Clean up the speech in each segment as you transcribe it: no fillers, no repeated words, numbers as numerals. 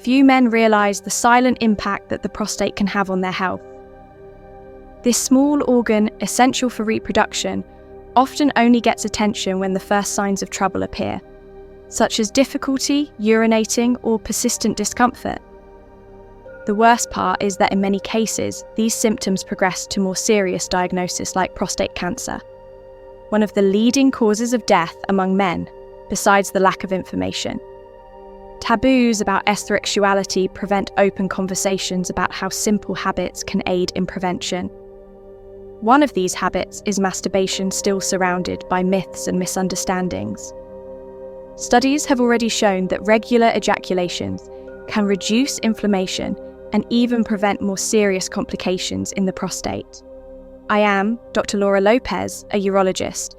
few men realize the silent impact that the prostate can have on their health. This small organ, essential for reproduction, often only gets attention when the first signs of trouble appear, such as difficulty urinating or persistent discomfort. The worst part is that in many cases, these symptoms progress to more serious diagnosis like prostate cancer, one of the leading causes of death among men, besides the lack of information. Taboos about sexuality prevent open conversations about how simple habits can aid in prevention. One of these habits is masturbation, still surrounded by myths and misunderstandings. Studies have already shown that regular ejaculations can reduce inflammation and even prevent more serious complications in the prostate. I am Dr. Laura Lopez, a urologist,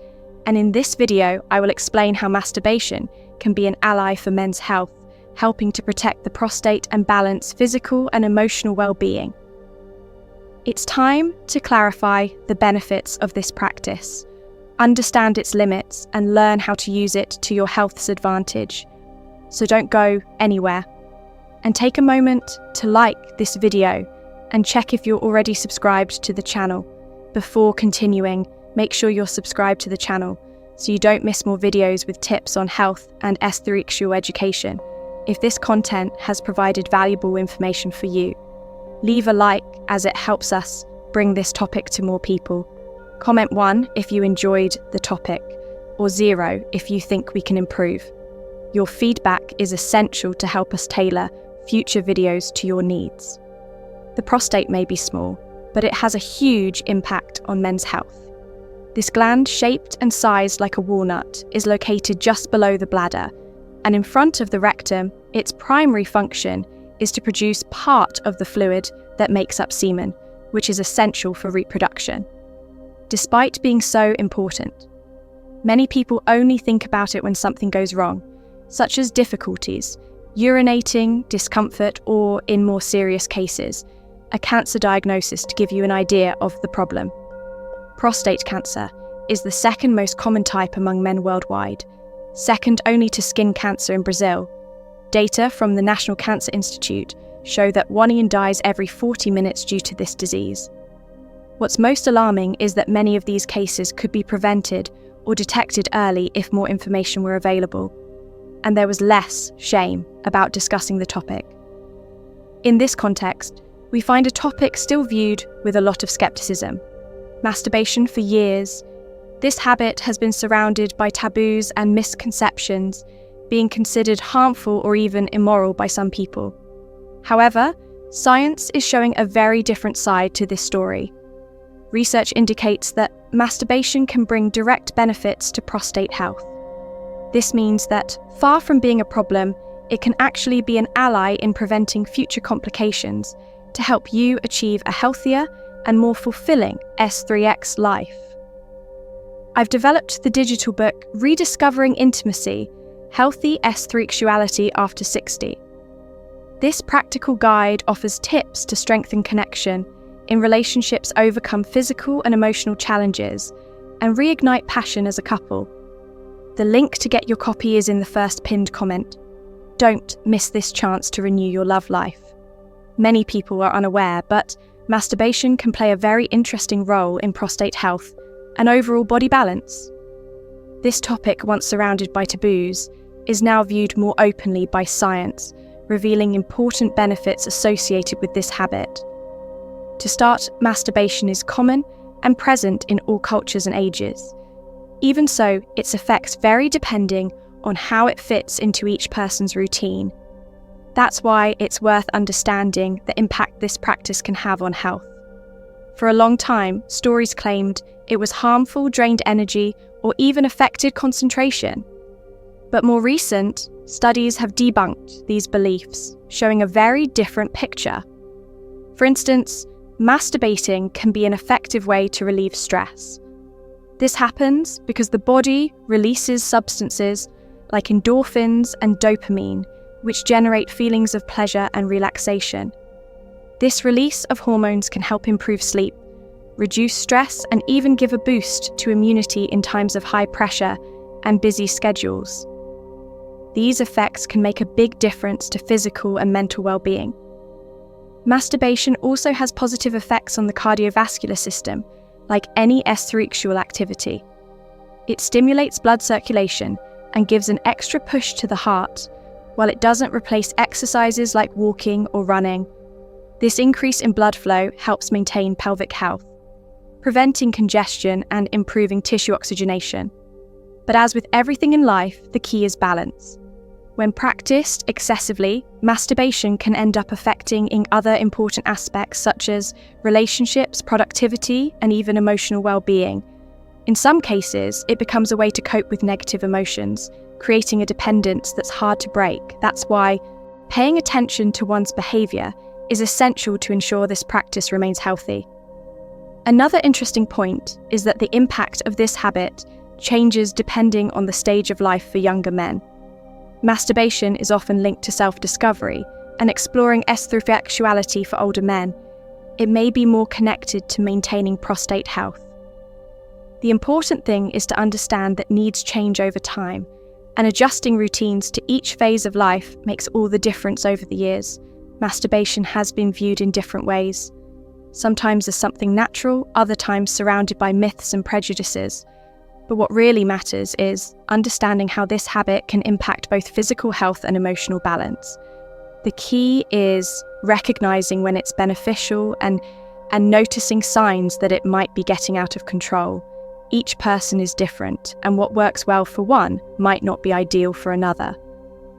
and in this video I will explain how masturbation can be an ally for men's health, helping to protect the prostate and balance physical and emotional well-being. It's time to clarify the benefits of this practice, understand its limits, and learn how to use it to your health's advantage. So don't go anywhere. And take a moment to like this video and check if you're already subscribed to the channel. Before continuing, make sure you're subscribed to the channel so you don't miss more videos with tips on health and sexual education. If this content has provided valuable information for you, leave a like as it helps us bring this topic to more people. Comment 1 if you enjoyed the topic, or 0 if you think we can improve. Your feedback is essential to help us tailor future videos to your needs. The prostate may be small, but it has a huge impact on men's health. This gland, shaped and sized like a walnut, is located just below the bladder, and in front of the rectum. Its primary function is to produce part of the fluid that makes up semen, which is essential for reproduction. Despite being so important, many people only think about it when something goes wrong, such as difficulties, urinating, discomfort, or, in more serious cases, a cancer diagnosis to give you an idea of the problem. Prostate cancer is the second most common type among men worldwide, second only to skin cancer in Brazil. Data from the National Cancer Institute show that 1 man dies every 40 minutes due to this disease. What's most alarming is that many of these cases could be prevented or detected early if more information were available, and there was less shame about discussing the topic. In this context, we find a topic still viewed with a lot of skepticism: masturbation. For years, this habit has been surrounded by taboos and misconceptions, being considered harmful or even immoral by some people. However, science is showing a very different side to this story. Research indicates that masturbation can bring direct benefits to prostate health. This means that, far from being a problem, it can actually be an ally in preventing future complications to help you achieve a healthier and more fulfilling S3X life. I've developed the digital book Rediscovering Intimacy: Healthy Sexuality After 60. This practical guide offers tips to strengthen connection in relationships, overcome physical and emotional challenges, and reignite passion as a couple. The link to get your copy is in the first pinned comment. Don't miss this chance to renew your love life. Many people are unaware, but masturbation can play a very interesting role in prostate health and overall body balance. This topic, once surrounded by taboos, is now viewed more openly by science, revealing important benefits associated with this habit. To start, masturbation is common and present in all cultures and ages. Even so, its effects vary depending on how it fits into each person's routine. That's why it's worth understanding the impact this practice can have on health. For a long time, stories claimed it was harmful, drained energy, or even affected concentration. But more recent studies have debunked these beliefs, showing a very different picture. For instance, masturbating can be an effective way to relieve stress. This happens because the body releases substances like endorphins and dopamine, which generate feelings of pleasure and relaxation. This release of hormones can help improve sleep, reduce stress, and even give a boost to immunity in times of high pressure and busy schedules. These effects can make a big difference to physical and mental well-being. Masturbation also has positive effects on the cardiovascular system, like any extracurricular activity. It stimulates blood circulation and gives an extra push to the heart, while it doesn't replace exercises like walking or running. This increase in blood flow helps maintain pelvic health, preventing congestion and improving tissue oxygenation. But as with everything in life, the key is balance. When practiced excessively, masturbation can end up affecting other important aspects such as relationships, productivity, and even emotional well-being. In some cases, it becomes a way to cope with negative emotions, creating a dependence that's hard to break. That's why paying attention to one's behavior is essential to ensure this practice remains healthy. Another interesting point is that the impact of this habit changes depending on the stage of life for younger men. Masturbation is often linked to self-discovery and exploring sexuality for older men. It may be more connected to maintaining prostate health. The important thing is to understand that needs change over time, and adjusting routines to each phase of life makes all the difference over the years. Masturbation has been viewed in different ways, sometimes as something natural, other times surrounded by myths and prejudices. But what really matters is understanding how this habit can impact both physical health and emotional balance. The key is recognizing when it's beneficial and noticing signs that it might be getting out of control. Each person is different, and what works well for one might not be ideal for another.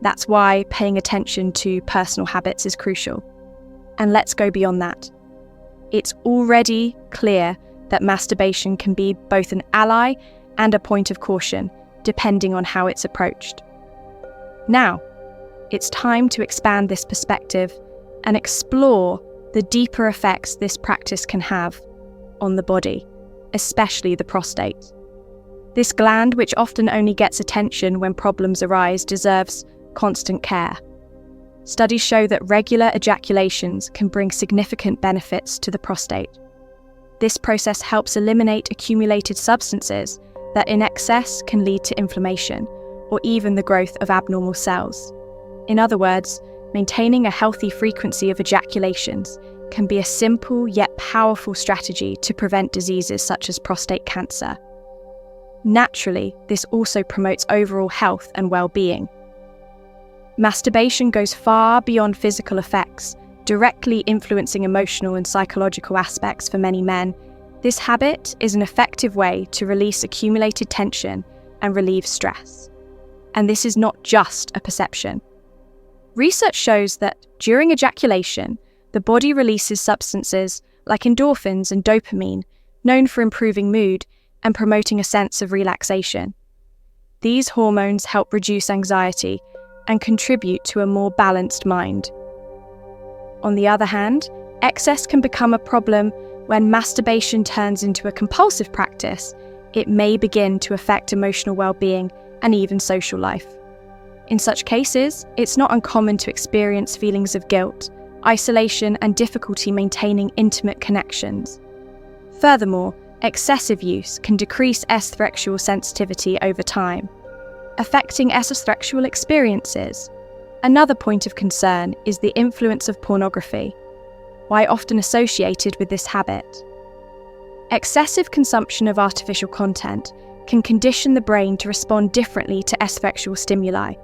That's why paying attention to personal habits is crucial. And let's go beyond that. It's already clear that masturbation can be both an ally and a point of caution, depending on how it's approached. Now, it's time to expand this perspective and explore the deeper effects this practice can have on the body, especially the prostate. This gland, which often only gets attention when problems arise, deserves constant care. Studies show that regular ejaculations can bring significant benefits to the prostate. This process helps eliminate accumulated substances that in excess can lead to inflammation or even the growth of abnormal cells. In other words, maintaining a healthy frequency of ejaculations can be a simple yet powerful strategy to prevent diseases such as prostate cancer. Naturally, this also promotes overall health and well-being. Masturbation goes far beyond physical effects, directly influencing emotional and psychological aspects for many men. This habit is an effective way to release accumulated tension and relieve stress. And this is not just a perception. Research shows that during ejaculation, the body releases substances like endorphins and dopamine, known for improving mood and promoting a sense of relaxation. These hormones help reduce anxiety and contribute to a more balanced mind. On the other hand, excess can become a problem when masturbation turns into a compulsive practice. It may begin to affect emotional well-being and even social life. In such cases, it's not uncommon to experience feelings of guilt, isolation, and difficulty maintaining intimate connections. Furthermore, excessive use can decrease sexual sensitivity over time, affecting sexual experiences. Another point of concern is the influence of pornography, why often associated with this habit. Excessive consumption of artificial content can condition the brain to respond differently to sexual stimuli.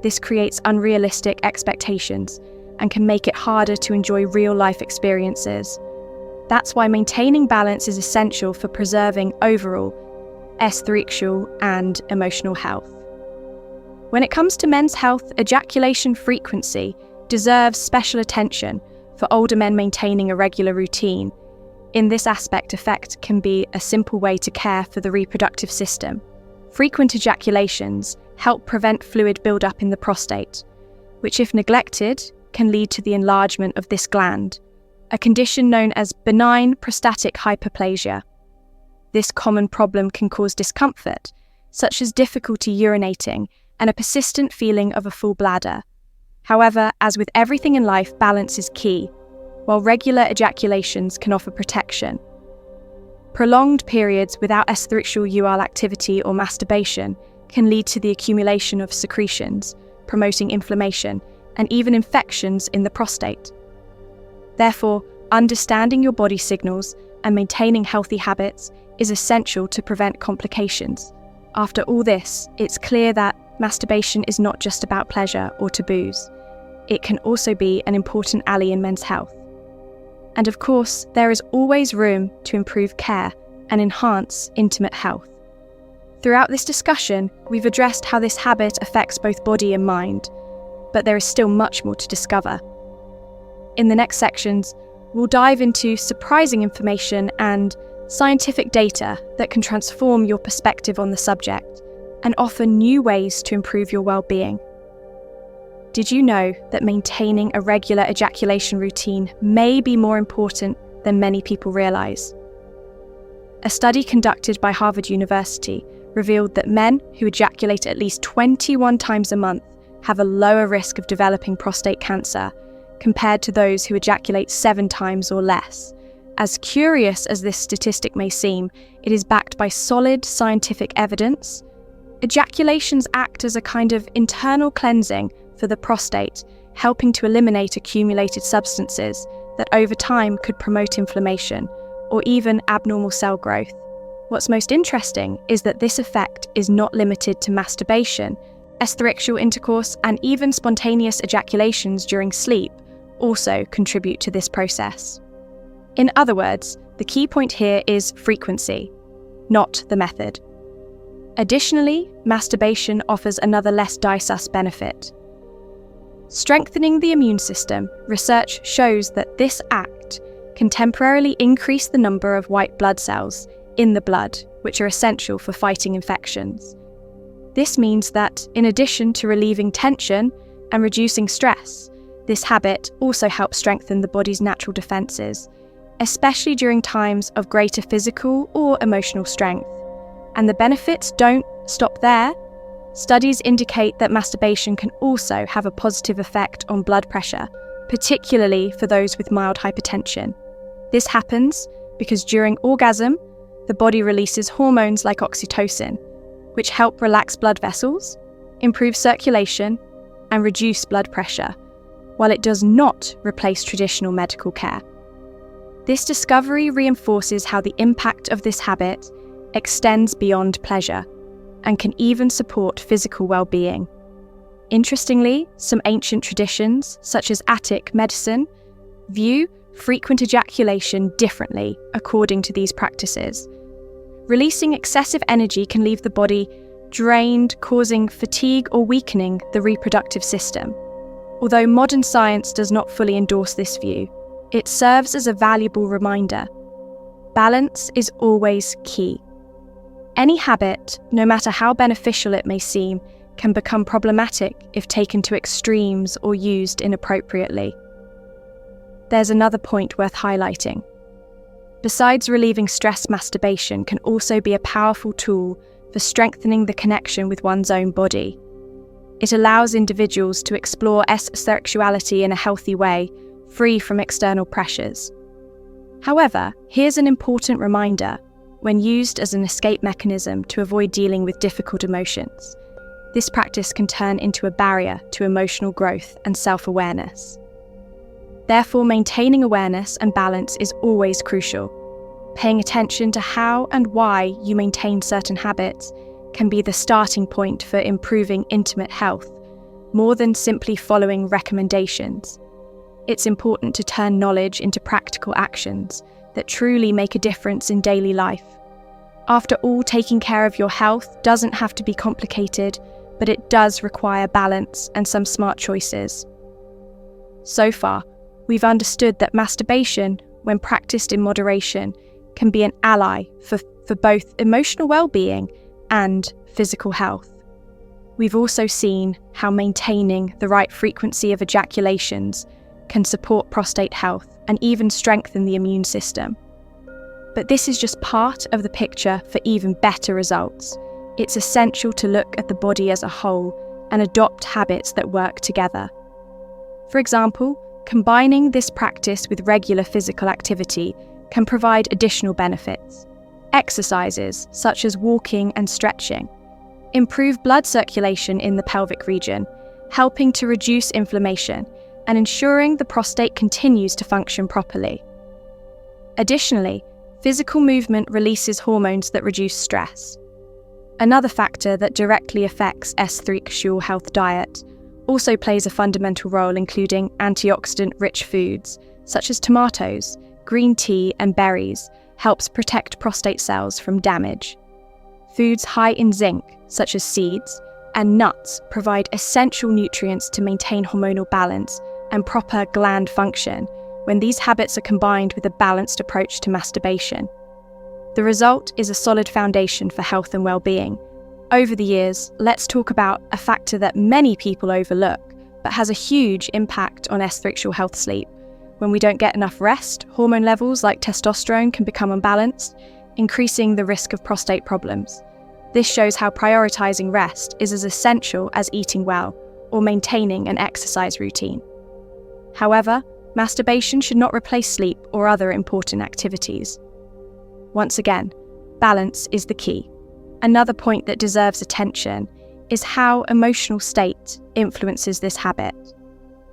This creates unrealistic expectations and can make it harder to enjoy real-life experiences. That's why maintaining balance is essential for preserving overall sexual and emotional health. When it comes to men's health, ejaculation frequency deserves special attention. For older men, maintaining a regular routine in this aspect can be a simple way to care for the reproductive system. Frequent ejaculations help prevent fluid buildup in the prostate, which if neglected can lead to the enlargement of this gland, a condition known as benign prostatic hyperplasia. This common problem can cause discomfort, such as difficulty urinating and a persistent feeling of a full bladder. However, as with everything in life, balance is key. While regular ejaculations can offer protection, prolonged periods without sexual activity or masturbation can lead to the accumulation of secretions, promoting inflammation and even infections in the prostate. Therefore, understanding your body signals and maintaining healthy habits is essential to prevent complications. After all this, it's clear that masturbation is not just about pleasure or taboos. It can also be an important ally in men's health. And of course, there is always room to improve care and enhance intimate health. Throughout this discussion, we've addressed how this habit affects both body and mind, but there is still much more to discover. In the next sections, we'll dive into surprising information and scientific data that can transform your perspective on the subject and offer new ways to improve your well-being. Did you know that maintaining a regular ejaculation routine may be more important than many people realize? A study conducted by Harvard University revealed that men who ejaculate at least 21 times a month have a lower risk of developing prostate cancer compared to those who ejaculate 7 times or less. As curious as this statistic may seem, it is backed by solid scientific evidence. Ejaculations act as a kind of internal cleansing for the prostate, helping to eliminate accumulated substances that over time could promote inflammation or even abnormal cell growth. What's most interesting is that this effect is not limited to masturbation. Extramarital intercourse and even spontaneous ejaculations during sleep also contribute to this process. In other words, the key point here is frequency, not the method. Additionally, masturbation offers another less disuss benefit. Strengthening the immune system, research shows that this act can temporarily increase the number of white blood cells in the blood, which are essential for fighting infections. This means that, in addition to relieving tension and reducing stress, this habit also helps strengthen the body's natural defenses, especially during times of greater physical or emotional strength. And the benefits don't stop there. Studies indicate that masturbation can also have a positive effect on blood pressure, particularly for those with mild hypertension. This happens because during orgasm, the body releases hormones like oxytocin, which help relax blood vessels, improve circulation, and reduce blood pressure, while it does not replace traditional medical care. This discovery reinforces how the impact of this habit extends beyond pleasure and can even support physical well-being. Interestingly, some ancient traditions, such as Attic medicine, view frequent ejaculation differently according to these practices. Releasing excessive energy can leave the body drained, causing fatigue or weakening the reproductive system. Although modern science does not fully endorse this view, it serves as a valuable reminder. Balance is always key. Any habit, no matter how beneficial it may seem, can become problematic if taken to extremes or used inappropriately. There's another point worth highlighting. Besides relieving stress, masturbation can also be a powerful tool for strengthening the connection with one's own body. It allows individuals to explore sexuality in a healthy way, free from external pressures. However, here's an important reminder: when used as an escape mechanism to avoid dealing with difficult emotions, this practice can turn into a barrier to emotional growth and self-awareness. Therefore, maintaining awareness and balance is always crucial. Paying attention to how and why you maintain certain habits can be the starting point for improving intimate health, more than simply following recommendations. It's important to turn knowledge into practical actions that truly make a difference in daily life. After all, taking care of your health doesn't have to be complicated, but it does require balance and some smart choices. So far, we've understood that masturbation, when practiced in moderation, can be an ally for both emotional well-being and physical health. We've also seen how maintaining the right frequency of ejaculations can support prostate health and even strengthen the immune system. But this is just part of the picture for even better results. It's essential to look at the body as a whole and adopt habits that work together. For example, combining this practice with regular physical activity can provide additional benefits. Exercises such as walking and stretching, improve blood circulation in the pelvic region, helping to reduce inflammation and ensuring the prostate continues to function properly. Additionally, physical movement releases hormones that reduce stress. Another factor that directly affects S-sexual health diet also plays a fundamental role, including antioxidant-rich foods such as tomatoes, green tea and berries helps protect prostate cells from damage. Foods high in zinc, such as seeds, and nuts provide essential nutrients to maintain hormonal balance and proper gland function when these habits are combined with a balanced approach to masturbation. The result is a solid foundation for health and well-being. Over the years, let's talk about a factor that many people overlook, but has a huge impact on S-sexual health: sleep. When we don't get enough rest, hormone levels like testosterone can become unbalanced, increasing the risk of prostate problems. This shows how prioritizing rest is as essential as eating well or maintaining an exercise routine. However, masturbation should not replace sleep or other important activities. Once again, balance is the key. Another point that deserves attention is how emotional state influences this habit.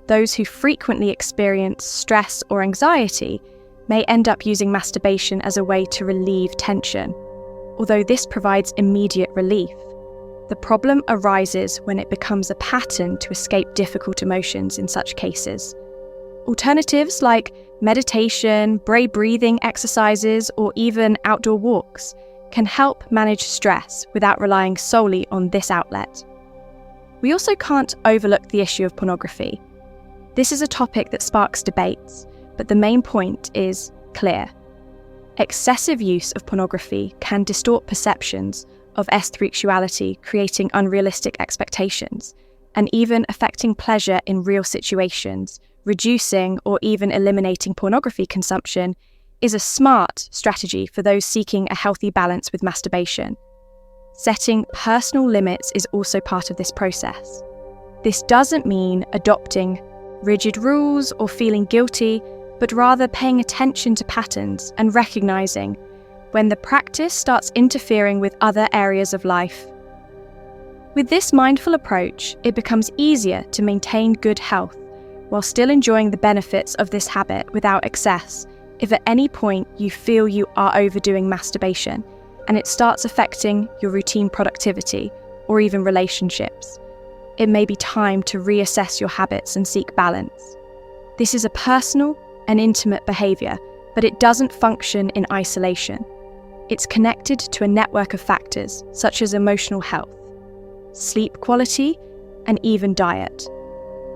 Those who frequently experience stress or anxiety may end up using masturbation as a way to relieve tension. Although this provides immediate relief, the problem arises when it becomes a pattern to escape difficult emotions in such cases. Alternatives like meditation, brain breathing exercises, or even outdoor walks can help manage stress without relying solely on this outlet. We also can't overlook the issue of pornography. This is a topic that sparks debates, but the main point is clear. Excessive use of pornography can distort perceptions of S-sexuality, creating unrealistic expectations, and even affecting pleasure in real situations. Reducing or even eliminating pornography consumption is a smart strategy for those seeking a healthy balance with masturbation. Setting personal limits is also part of this process. This doesn't mean adopting rigid rules or feeling guilty, but rather paying attention to patterns and recognizing when the practice starts interfering with other areas of life. With this mindful approach, it becomes easier to maintain good health while still enjoying the benefits of this habit without excess. If at any point you feel you are overdoing masturbation and it starts affecting your routine productivity or even relationships, it may be time to reassess your habits and seek balance. This is a personal and intimate behavior, but it doesn't function in isolation. It's connected to a network of factors such as emotional health, sleep quality, and even diet.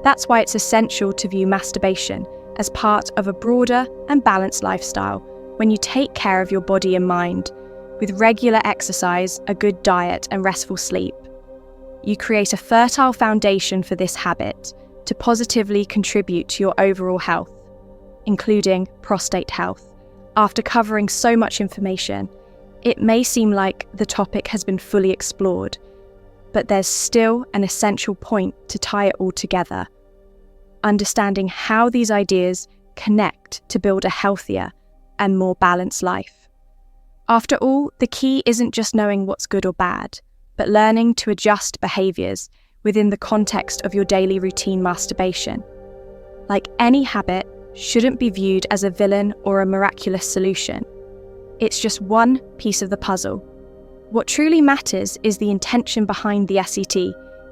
That's why it's essential to view masturbation as part of a broader and balanced lifestyle. When you take care of your body and mind, with regular exercise, a good diet, and restful sleep, you create a fertile foundation for this habit to positively contribute to your overall health, including prostate health. After covering so much information, it may seem like the topic has been fully explored, but there's still an essential point to tie it all together. Understanding how these ideas connect to build a healthier and more balanced life. After all, the key isn't just knowing what's good or bad, but learning to adjust behaviors within the context of your daily routine. Masturbation, like any habit, shouldn't be viewed as a villain or a miraculous solution. It's just one piece of the puzzle. What truly matters is the intention behind the SET,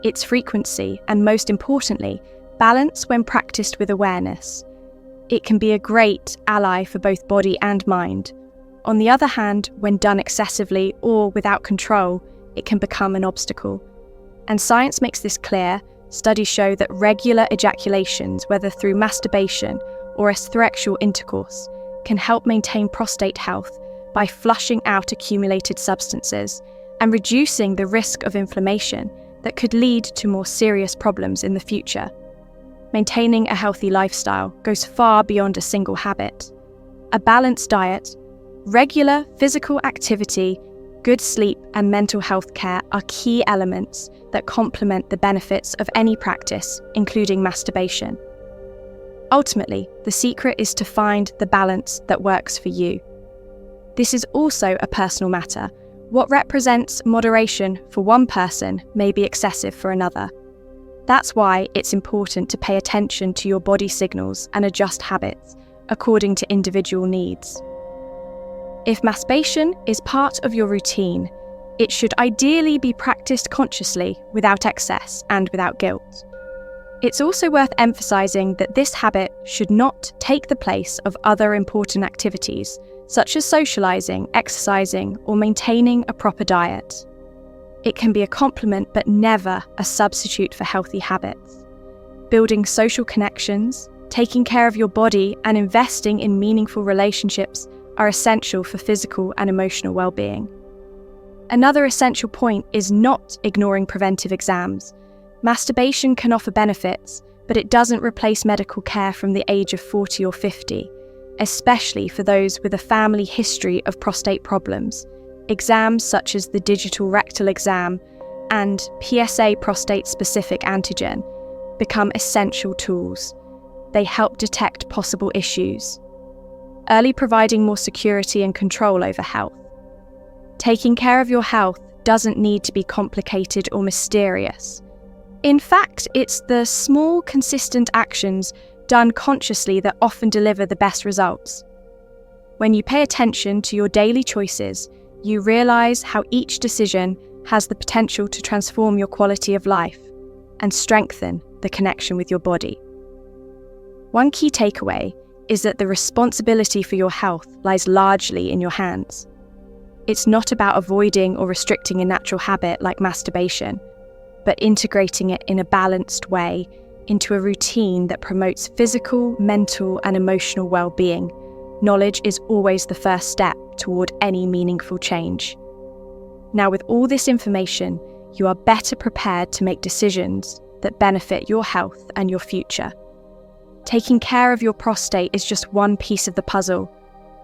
its frequency, and most importantly, balance when practiced with awareness. It can be a great ally for both body and mind. On the other hand, when done excessively or without control, it can become an obstacle. And science makes this clear. Studies show that regular ejaculations, whether through masturbation or sexual intercourse, can help maintain prostate health by flushing out accumulated substances and reducing the risk of inflammation that could lead to more serious problems in the future. Maintaining a healthy lifestyle goes far beyond a single habit. A balanced diet, regular physical activity, good sleep, and mental health care are key elements that complement the benefits of any practice, including masturbation. Ultimately, the secret is to find the balance that works for you. This is also a personal matter. What represents moderation for one person may be excessive for another. That's why it's important to pay attention to your body signals and adjust habits according to individual needs. If masturbation is part of your routine, it should ideally be practiced consciously, without excess and without guilt. It's also worth emphasizing that this habit should not take the place of other important activities, such as socializing, exercising, or maintaining a proper diet. It can be a complement but never a substitute for healthy habits. Building social connections, taking care of your body, and investing in meaningful relationships are essential for physical and emotional well-being. Another essential point is not ignoring preventive exams. Masturbation can offer benefits, but it doesn't replace medical care from the age of 40 or 50, especially for those with a family history of prostate problems. Exams such as the digital rectal exam and PSA prostate-specific antigen become essential tools. They help detect possible issues, early providing more security and control over health. Taking care of your health doesn't need to be complicated or mysterious. In fact, it's the small, consistent actions done consciously that often deliver the best results. When you pay attention to your daily choices, you realize how each decision has the potential to transform your quality of life and strengthen the connection with your body. One key takeaway is that the responsibility for your health lies largely in your hands. It's not about avoiding or restricting a natural habit like masturbation, but integrating it in a balanced way into a routine that promotes physical, mental, and emotional well-being. Knowledge is always the first step toward any meaningful change. Now, with all this information, you are better prepared to make decisions that benefit your health and your future. Taking care of your prostate is just one piece of the puzzle,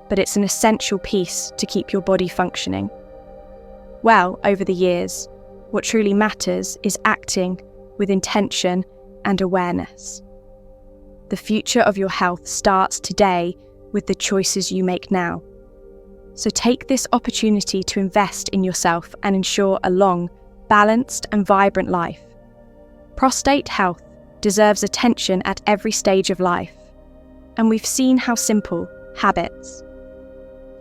but it's an essential piece to keep your body functioning. Well, over the years, what truly matters is acting with intention and awareness. The future of your health starts today with the choices you make now. So take this opportunity to invest in yourself and ensure a long, balanced, and vibrant life. Prostate health deserves attention at every stage of life, and we've seen how simple habits,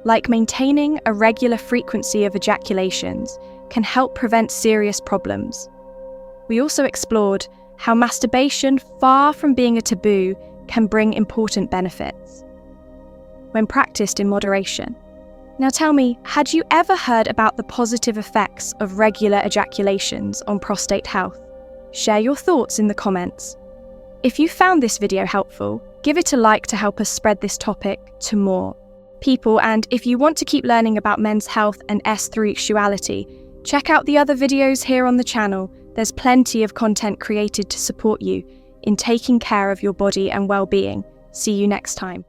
like maintaining a regular frequency of ejaculations, can help prevent serious problems. We also explored how masturbation, far from being a taboo, can bring important benefits when practiced in moderation. Now tell me, had you ever heard about the positive effects of regular ejaculations on prostate health? Share your thoughts in the comments. If you found this video helpful, give it a like to help us spread this topic to more people. And if you want to keep learning about men's health and sexuality, check out the other videos here on the channel. There's plenty of content created to support you in taking care of your body and well-being. See you next time.